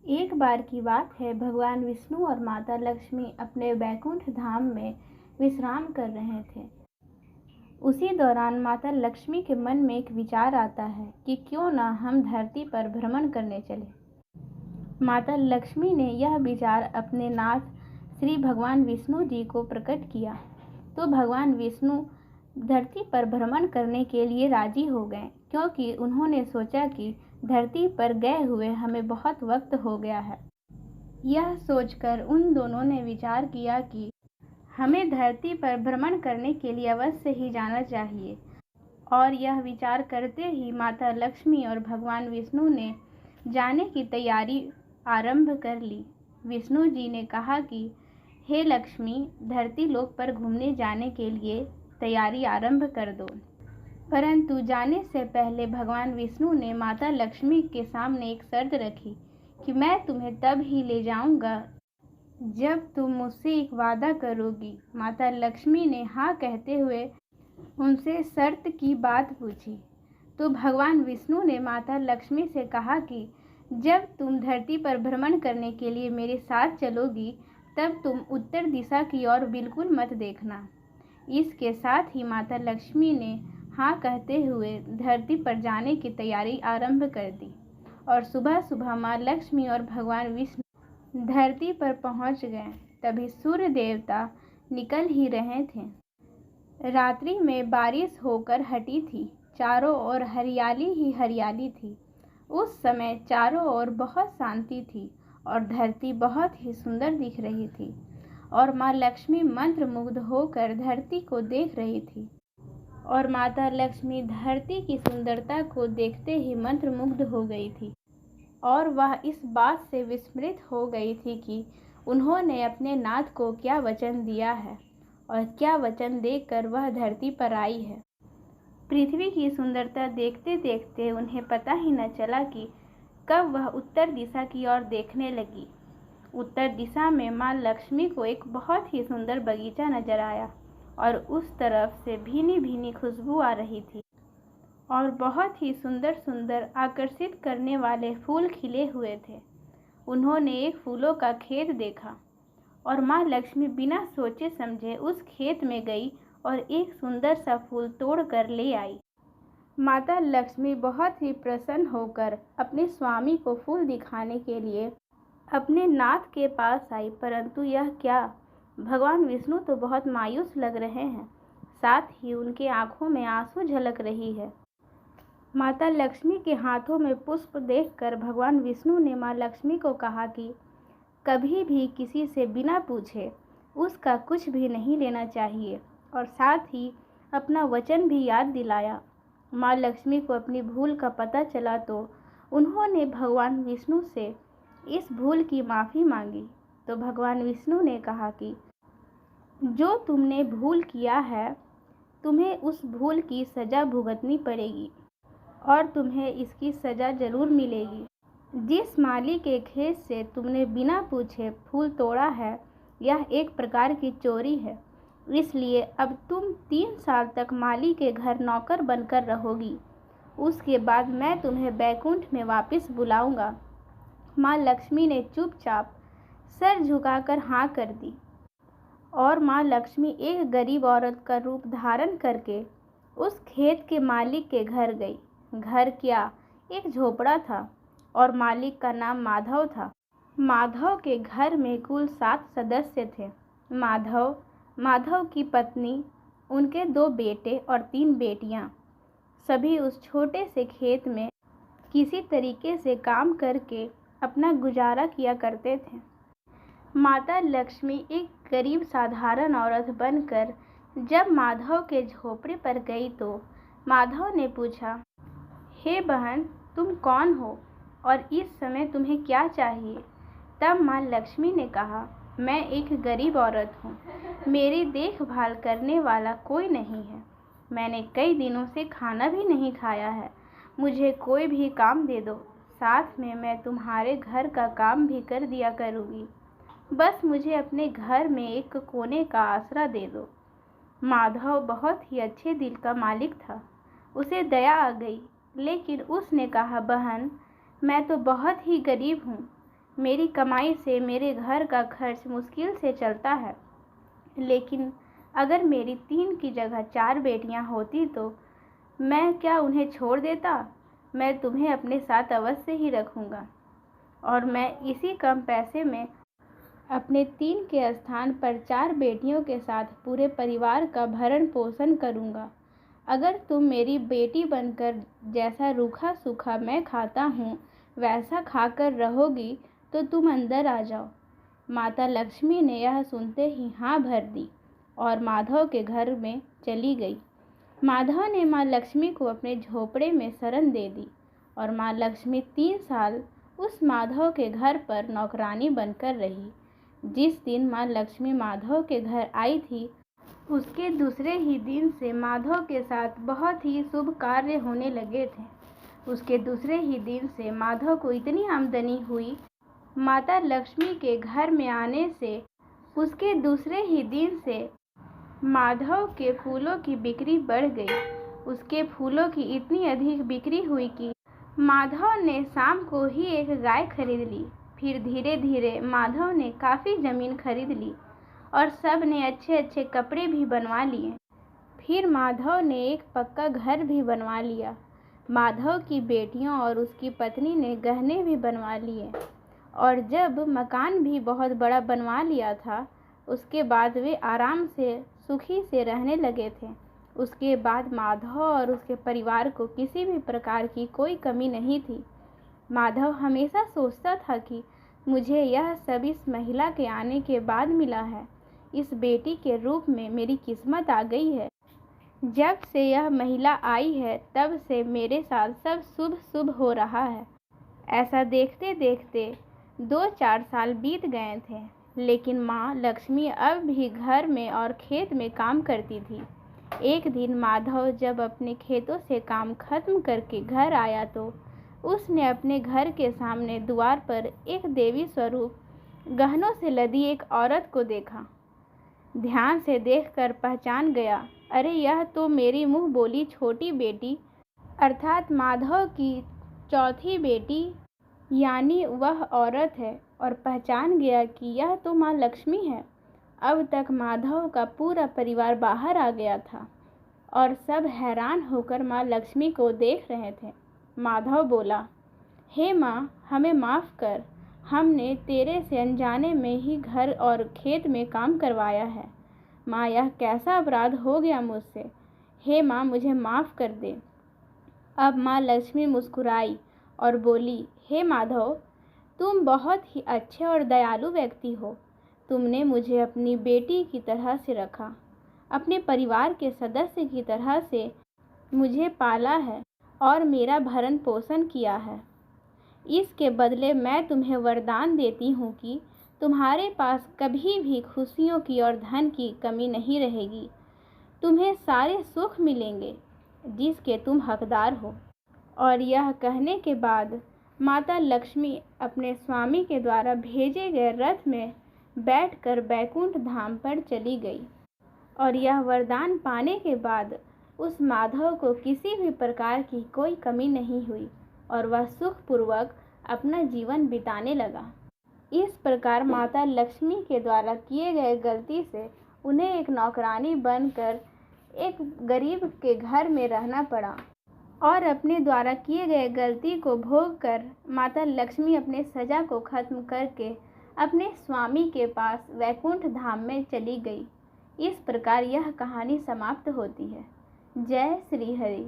एक बार की बात है, भगवान विष्णु और माता लक्ष्मी अपने वैकुंठ धाम में विश्राम कर रहे थे। उसी दौरान माता लक्ष्मी के मन में एक विचार आता है कि क्यों ना हम धरती पर भ्रमण करने चले। माता लक्ष्मी ने यह विचार अपने नाथ श्री भगवान विष्णु जी को प्रकट किया तो भगवान विष्णु धरती पर भ्रमण करने के लिए राजी हो गए, क्योंकि उन्होंने सोचा कि धरती पर गए हुए हमें बहुत वक्त हो गया है। यह सोचकर उन दोनों ने विचार किया कि हमें धरती पर भ्रमण करने के लिए अवश्य ही जाना चाहिए। और यह विचार करते ही माता लक्ष्मी और भगवान विष्णु ने जाने की तैयारी आरंभ कर ली। विष्णु जी ने कहा कि हे लक्ष्मी, धरती लोक पर घूमने जाने के लिए तैयारी आरंभ कर दो। परंतु जाने से पहले भगवान विष्णु ने माता लक्ष्मी के सामने एक शर्त रखी कि मैं तुम्हें तब ही ले जाऊंगा जब तुम मुझसे एक वादा करोगी। माता लक्ष्मी ने हाँ कहते हुए उनसे शर्त की बात पूछी तो भगवान विष्णु ने माता लक्ष्मी से कहा कि जब तुम धरती पर भ्रमण करने के लिए मेरे साथ चलोगी तब तुम उत्तर दिशा की ओर बिल्कुल मत देखना। इसके साथ ही माता लक्ष्मी ने हाँ कहते हुए धरती पर जाने की तैयारी आरंभ कर दी और सुबह सुबह माँ लक्ष्मी और भगवान विष्णु धरती पर पहुंच गए। तभी सूर्य देवता निकल ही रहे थे। रात्रि में बारिश होकर हटी थी, चारों ओर हरियाली ही हरियाली थी। उस समय चारों ओर बहुत शांति थी और धरती बहुत ही सुंदर दिख रही थी और माँ लक्ष्मी मंत्रमुग्ध होकर धरती को देख रही थी और माता लक्ष्मी धरती की सुंदरता को देखते ही मंत्रमुग्ध हो गई थी और वह इस बात से विस्मृत हो गई थी कि उन्होंने अपने नाथ को क्या वचन दिया है और क्या वचन देकर वह धरती पर आई है। पृथ्वी की सुंदरता देखते देखते उन्हें पता ही न चला कि कब वह उत्तर दिशा की ओर देखने लगी। उत्तर दिशा में माँ लक्ष्मी को एक बहुत ही सुंदर बगीचा नजर आया और उस तरफ से भीनी भीनी खुशबू आ रही थी और बहुत ही सुंदर सुंदर आकर्षित करने वाले फूल खिले हुए थे। उन्होंने एक फूलों का खेत देखा और माँ लक्ष्मी बिना सोचे समझे उस खेत में गई और एक सुंदर सा फूल तोड़ कर ले आई। माता लक्ष्मी बहुत ही प्रसन्न होकर अपने स्वामी को फूल दिखाने के लिए अपने नाथ के पास आई, परंतु यह क्या, भगवान विष्णु तो बहुत मायूस लग रहे हैं, साथ ही उनके आंखों में आंसू झलक रही है। माता लक्ष्मी के हाथों में पुष्प देखकर भगवान विष्णु ने माँ लक्ष्मी को कहा कि कभी भी किसी से बिना पूछे उसका कुछ भी नहीं लेना चाहिए और साथ ही अपना वचन भी याद दिलाया। माँ लक्ष्मी को अपनी भूल का पता चला तो उन्होंने भगवान विष्णु से इस भूल की माफ़ी मांगी तो भगवान विष्णु ने कहा कि जो तुमने भूल किया है तुम्हें उस भूल की सज़ा भुगतनी पड़ेगी और तुम्हें इसकी सज़ा ज़रूर मिलेगी। जिस माली के खेत से तुमने बिना पूछे फूल तोड़ा है यह एक प्रकार की चोरी है, इसलिए अब तुम 3 साल तक माली के घर नौकर बनकर रहोगी। उसके बाद मैं तुम्हें बैकुंठ में वापस बुलाऊंगा। माँ लक्ष्मी ने चुपचाप सर झुकाकर हाँ कर दी और माँ लक्ष्मी एक गरीब औरत का रूप धारण करके उस खेत के मालिक के घर गई। घर क्या, एक झोपड़ा था और मालिक का नाम माधव था। माधव के घर में कुल 7 सदस्य थे। माधव की पत्नी, उनके 2 बेटे और 3 बेटियां, सभी उस छोटे से खेत में किसी तरीके से काम करके अपना गुजारा किया करते थे। माता लक्ष्मी एक गरीब साधारण औरत बनकर जब माधव के झोपड़े पर गई तो माधव ने पूछा, हे बहन, तुम कौन हो और इस समय तुम्हें क्या चाहिए? तब माँ लक्ष्मी ने कहा, मैं एक गरीब औरत हूँ, मेरी देखभाल करने वाला कोई नहीं है, मैंने कई दिनों से खाना भी नहीं खाया है, मुझे कोई भी काम दे दो, साथ में मैं तुम्हारे घर का काम भी कर दिया करूँगी, बस मुझे अपने घर में एक कोने का आसरा दे दो। माधव बहुत ही अच्छे दिल का मालिक था, उसे दया आ गई, लेकिन उसने कहा, बहन, मैं तो बहुत ही गरीब हूँ, मेरी कमाई से मेरे घर का खर्च मुश्किल से चलता है, लेकिन अगर मेरी 3 की जगह 4 बेटियां होती तो मैं क्या उन्हें छोड़ देता? मैं तुम्हें अपने साथ अवश्य ही रखूँगा और मैं इसी कम पैसे में अपने 3 के स्थान पर 4 बेटियों के साथ पूरे परिवार का भरण पोषण करूँगा। अगर तुम मेरी बेटी बनकर जैसा रूखा सूखा मैं खाता हूँ वैसा खाकर रहोगी तो तुम अंदर आ जाओ। माता लक्ष्मी ने यह सुनते ही हाँ भर दी और माधव के घर में चली गई। माधव ने माँ लक्ष्मी को अपने झोपड़े में शरण दे दी और माँ लक्ष्मी 3 साल उस माधव के घर पर नौकरानी बनकर रही। जिस दिन माँ लक्ष्मी माधव के घर आई थी उसके दूसरे ही दिन से माधव के साथ बहुत ही शुभ कार्य होने लगे थे। उसके दूसरे ही दिन से माधव को इतनी आमदनी हुई, माता लक्ष्मी के घर में आने से उसके दूसरे ही दिन से माधव के फूलों की बिक्री बढ़ गई। उसके फूलों की इतनी अधिक बिक्री हुई कि माधव ने शाम को ही एक गाय खरीद ली। फिर धीरे धीरे माधव ने काफ़ी ज़मीन खरीद ली और सब ने अच्छे अच्छे कपड़े भी बनवा लिए। फिर माधव ने एक पक्का घर भी बनवा लिया। माधव की बेटियों और उसकी पत्नी ने गहने भी बनवा लिए और जब मकान भी बहुत बड़ा बनवा लिया था उसके बाद वे आराम से सुखी से रहने लगे थे। उसके बाद माधव और उसके परिवार को किसी भी प्रकार की कोई कमी नहीं थी। माधव हमेशा सोचता था कि मुझे यह सब इस महिला के आने के बाद मिला है। इस बेटी के रूप में मेरी किस्मत आ गई है। जब से यह महिला आई है तब से मेरे साथ सब शुभ शुभ हो रहा है। ऐसा देखते देखते 2-4 साल बीत गए थे, लेकिन माँ लक्ष्मी अब भी घर में और खेत में काम करती थी। एक दिन माधव जब अपने खेतों से काम खत्म करके घर आया तो उसने अपने घर के सामने द्वार पर एक देवी स्वरूप गहनों से लदी एक औरत को देखा। ध्यान से देखकर पहचान गया, अरे यह तो मेरी मुँह बोली छोटी बेटी अर्थात माधव की चौथी बेटी यानी वह औरत है और पहचान गया कि यह तो माँ लक्ष्मी है। अब तक माधव का पूरा परिवार बाहर आ गया था और सब हैरान होकर माँ लक्ष्मी को देख रहे थे। माधव बोला, हे माँ, हमें माफ़ कर, हमने तेरे से अनजाने में ही घर और खेत में काम करवाया है। माँ, यह कैसा अपराध हो गया मुझसे। हे माँ, मुझे माफ़ कर दे। अब माँ लक्ष्मी मुस्कुराई और बोली, हे माधव, तुम बहुत ही अच्छे और दयालु व्यक्ति हो। तुमने मुझे अपनी बेटी की तरह से रखा, अपने परिवार के सदस्य की तरह से मुझे पाला है और मेरा भरण पोषण किया है। इसके बदले मैं तुम्हें वरदान देती हूँ कि तुम्हारे पास कभी भी खुशियों की और धन की कमी नहीं रहेगी। तुम्हें सारे सुख मिलेंगे जिसके तुम हकदार हो। और यह कहने के बाद माता लक्ष्मी अपने स्वामी के द्वारा भेजे गए रथ में बैठकर बैकुंठ धाम पर चली गई। और यह वरदान पाने के बाद उस माधव को किसी भी प्रकार की कोई कमी नहीं हुई और वह सुखपूर्वक अपना जीवन बिताने लगा। इस प्रकार माता लक्ष्मी के द्वारा किए गए गलती से उन्हें एक नौकरानी बनकर एक गरीब के घर में रहना पड़ा और अपने द्वारा किए गए गलती को भोग कर माता लक्ष्मी अपने सजा को खत्म करके अपने स्वामी के पास वैकुंठ धाम में चली गई। इस प्रकार यह कहानी समाप्त होती है। जय श्री हरि।